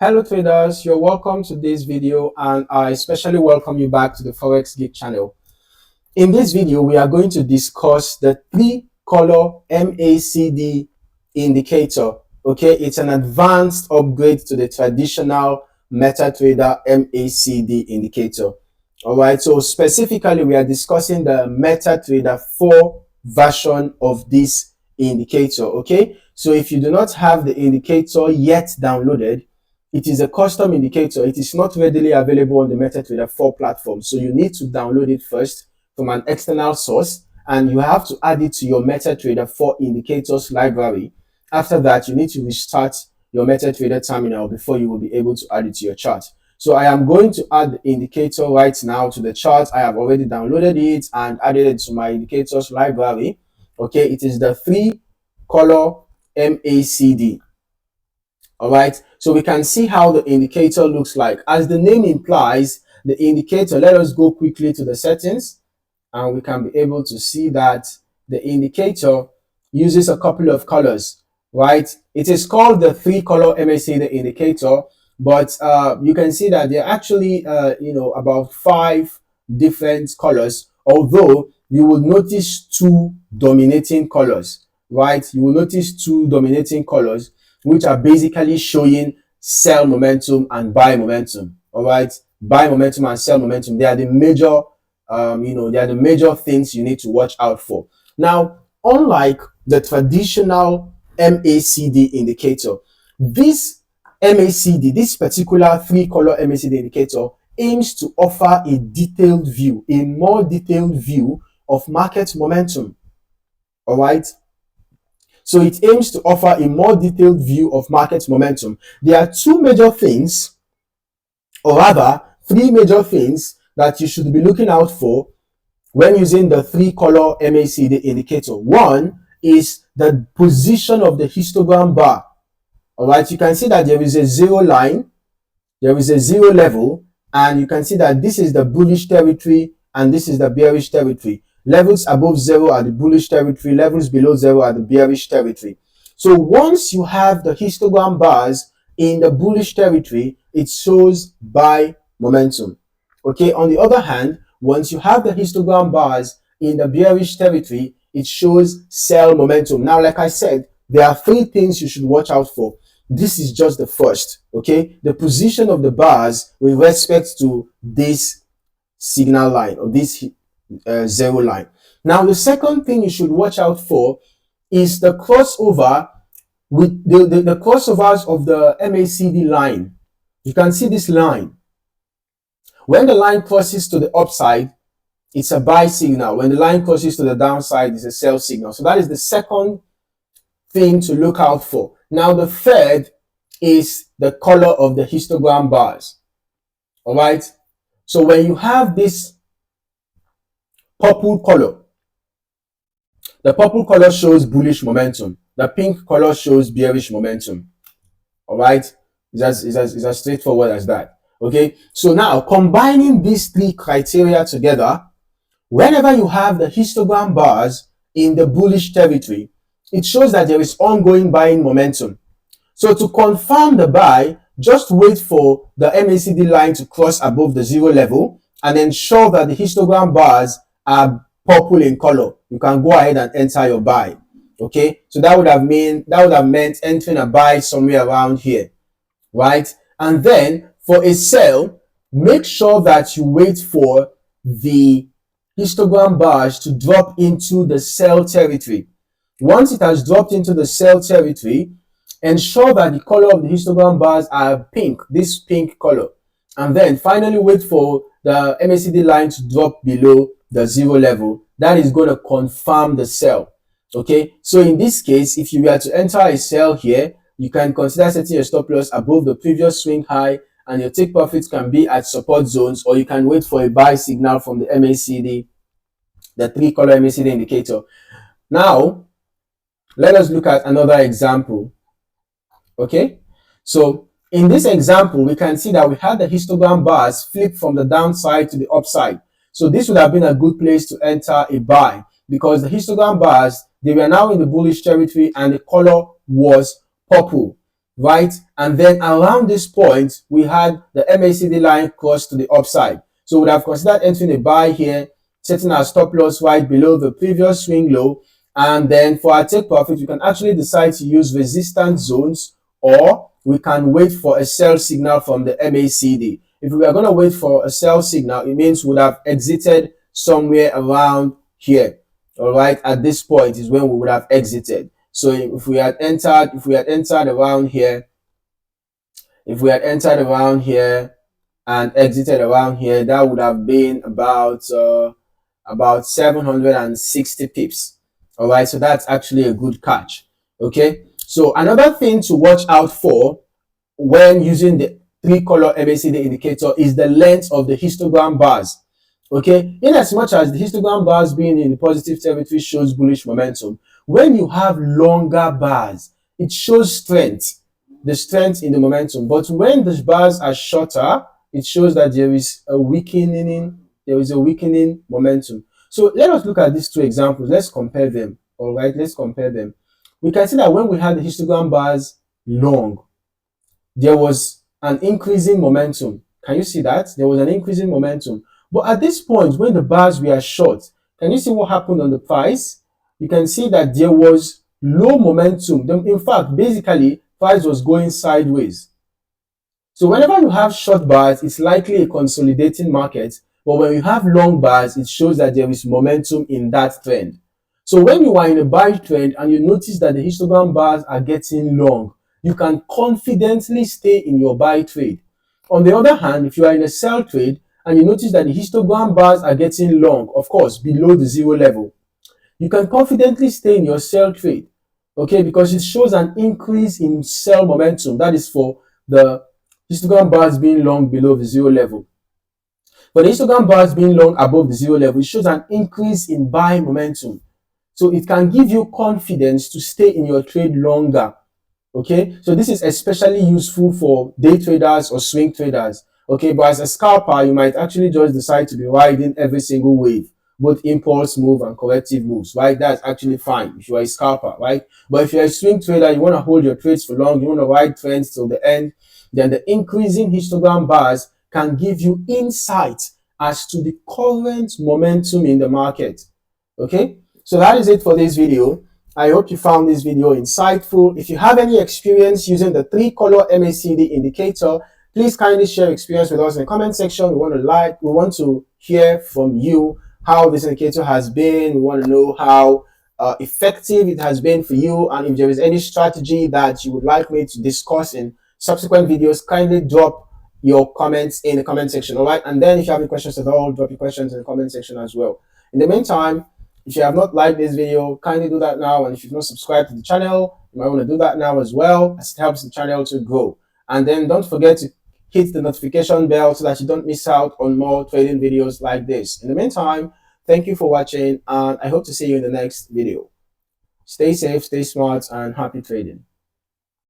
Hello traders, you're welcome to this video and I especially welcome you back to the Forex Geek channel. In this video, we are going to discuss the three-color MACD indicator. Okay, it's an advanced upgrade to the traditional MetaTrader MACD indicator. All right, so specifically, we are discussing the MetaTrader 4 version of this indicator. Okay, so if you do not have the indicator yet downloaded, it is a custom indicator. It is not readily available on the MetaTrader 4 platform. So you need to download it first from an external source, and you have to add it to your MetaTrader 4 indicators library. After that, you need to restart your MetaTrader terminal before you will be able to add it to your chart. So I am going to add the indicator right now to the chart. I have already downloaded it and added it to my indicators library. Okay, it is the three-color MACD. All right, so we can see how the indicator looks like. As the name implies, the indicator, let us go quickly to the settings and we can be able to see that the indicator uses a couple of colors, right? It is called the three-color MACD indicator, but you can see that there are actually, about 5 different colors, although you will notice 2 dominating colors, right? You will notice 2 dominating colors, which are basically showing sell momentum and buy momentum. All right, buy momentum and sell momentum. They are the major, they are the major things you need to watch out for. Now, unlike the traditional MACD indicator, this MACD, this particular three-color MACD indicator, aims to offer a detailed view, a more detailed view of market momentum. All right. So it aims to offer a more detailed view of market momentum. There are 2 major things, or rather 3 major things that you should be looking out for when using the three-color MACD indicator. One is the position of the histogram bar. All right, you can see that there is a 0 line, there is a 0 level, and you can see that this is the bullish territory and this is the bearish territory. Levels above 0 are the bullish territory, levels below 0 are the bearish territory. So once you have the histogram bars in the bullish territory, it shows buy momentum. Okay, on the other hand, once you have the histogram bars in the bearish territory, it shows sell momentum. Now, like I said, there are 3 things you should watch out for. This is just the first, okay? The position of the bars with respect to this signal line or this 0 line. Now, the second thing you should watch out for is the crossover with the crossovers of the MACD line. You can see this line. When the line crosses to the upside, it's a buy signal. When the line crosses to the downside, it's a sell signal. So that is the second thing to look out for. Now, the third is the color of the histogram bars. All right. So when you have this purple color, the purple color shows bullish momentum. The pink color shows bearish momentum. All right. It's as straightforward as that. Okay. So now combining these 3 criteria together, whenever you have the histogram bars in the bullish territory, it shows that there is ongoing buying momentum. So to confirm the buy, just wait for the MACD line to cross above the 0 level and ensure that the histogram bars are purple in color. You can go ahead and enter your buy. Okay, so that would have meant entering a buy somewhere around here, right? And then for a sell, make sure that you wait for the histogram bars to drop into the sell territory. Once it has dropped into the sell territory, ensure that the color of the histogram bars are pink, this pink color. And then finally wait for the MACD line to drop below the 0 level. That is going to confirm the sell. Okay, so in this case, if you were to enter a sell here, you can consider setting your stop loss above the previous swing high, and your take profits can be at support zones, or you can wait for a buy signal from the MACD, the three-color MACD indicator. Now, let us look at another example. Okay, so in this example, we can see that we had the histogram bars flip from the downside to the upside. So this would have been a good place to enter a buy because the histogram bars, they were now in the bullish territory and the color was purple. right? And then around this point, we had the MACD line cross to the upside. So we would have considered entering a buy here, setting our stop loss right below the previous swing low. And then for our take profit, we can actually decide to use resistance zones, or we can wait for a sell signal from the MACD. If we are going to wait for a sell signal, it means we would have exited somewhere around here. All right, at this point is when we would have exited. So if we had entered around here, and exited around here, that would have been about 760 pips. All right, so that's actually a good catch. Okay, so another thing to watch out for when using the three-color MACD indicator is the length of the histogram bars. Okay, in as much as the histogram bars being in the positive territory shows bullish momentum, when you have longer bars, it shows strength, the strength in the momentum. But when the bars are shorter, it shows that there is a weakening momentum. So let us look at these two examples. Let's compare them. All right, let's compare them. We can see that when we had the histogram bars long, there was an increasing momentum. Can you see that? There was an increasing momentum. But at this point, when the bars were short, can you see what happened on the price? You can see that there was low momentum. In fact, basically, price was going sideways. So whenever you have short bars, it's likely a consolidating market. But when you have long bars, it shows that there is momentum in that trend. So when you are in a buy trend and you notice that the histogram bars are getting long, you can confidently stay in your buy trade. On the other hand, if you are in a sell trade and you notice that the histogram bars are getting long, of course, below the zero level, you can confidently stay in your sell trade, okay, because it shows an increase in sell momentum. That is for the histogram bars being long below the zero level. For the histogram bars being long above the zero level, it shows an increase in buy momentum. So it can give you confidence to stay in your trade longer. Okay, so this is especially useful for day traders or swing traders. Okay, but as a scalper, you might actually just decide to be riding every single wave, both impulse move and corrective moves, right? That's actually fine if you are a scalper, right? But if you're a swing trader, you want to hold your trades for long, you want to ride trends till the end, then the increasing histogram bars can give you insight as to the current momentum in the market. Okay, so that is it for this video. I hope you found this video insightful. If you have any experience using the three-color MACD indicator, please kindly share experience with us in the comment section. We want to hear from you how this indicator has been. We want to know how effective it has been for you, and if there is any strategy that you would like me to discuss in subsequent videos, kindly drop your comments in the comment section. All right, and then if you have any questions at all, drop your questions in the comment section as well. In the meantime, if you have not liked this video, kindly do that now. And if you've not subscribed to the channel, you might want to do that now as well, as it helps the channel to grow. And then don't forget to hit the notification bell so that you don't miss out on more trading videos like this. In the meantime, thank you for watching, and I hope to see you in the next video. Stay safe, stay smart, and happy trading.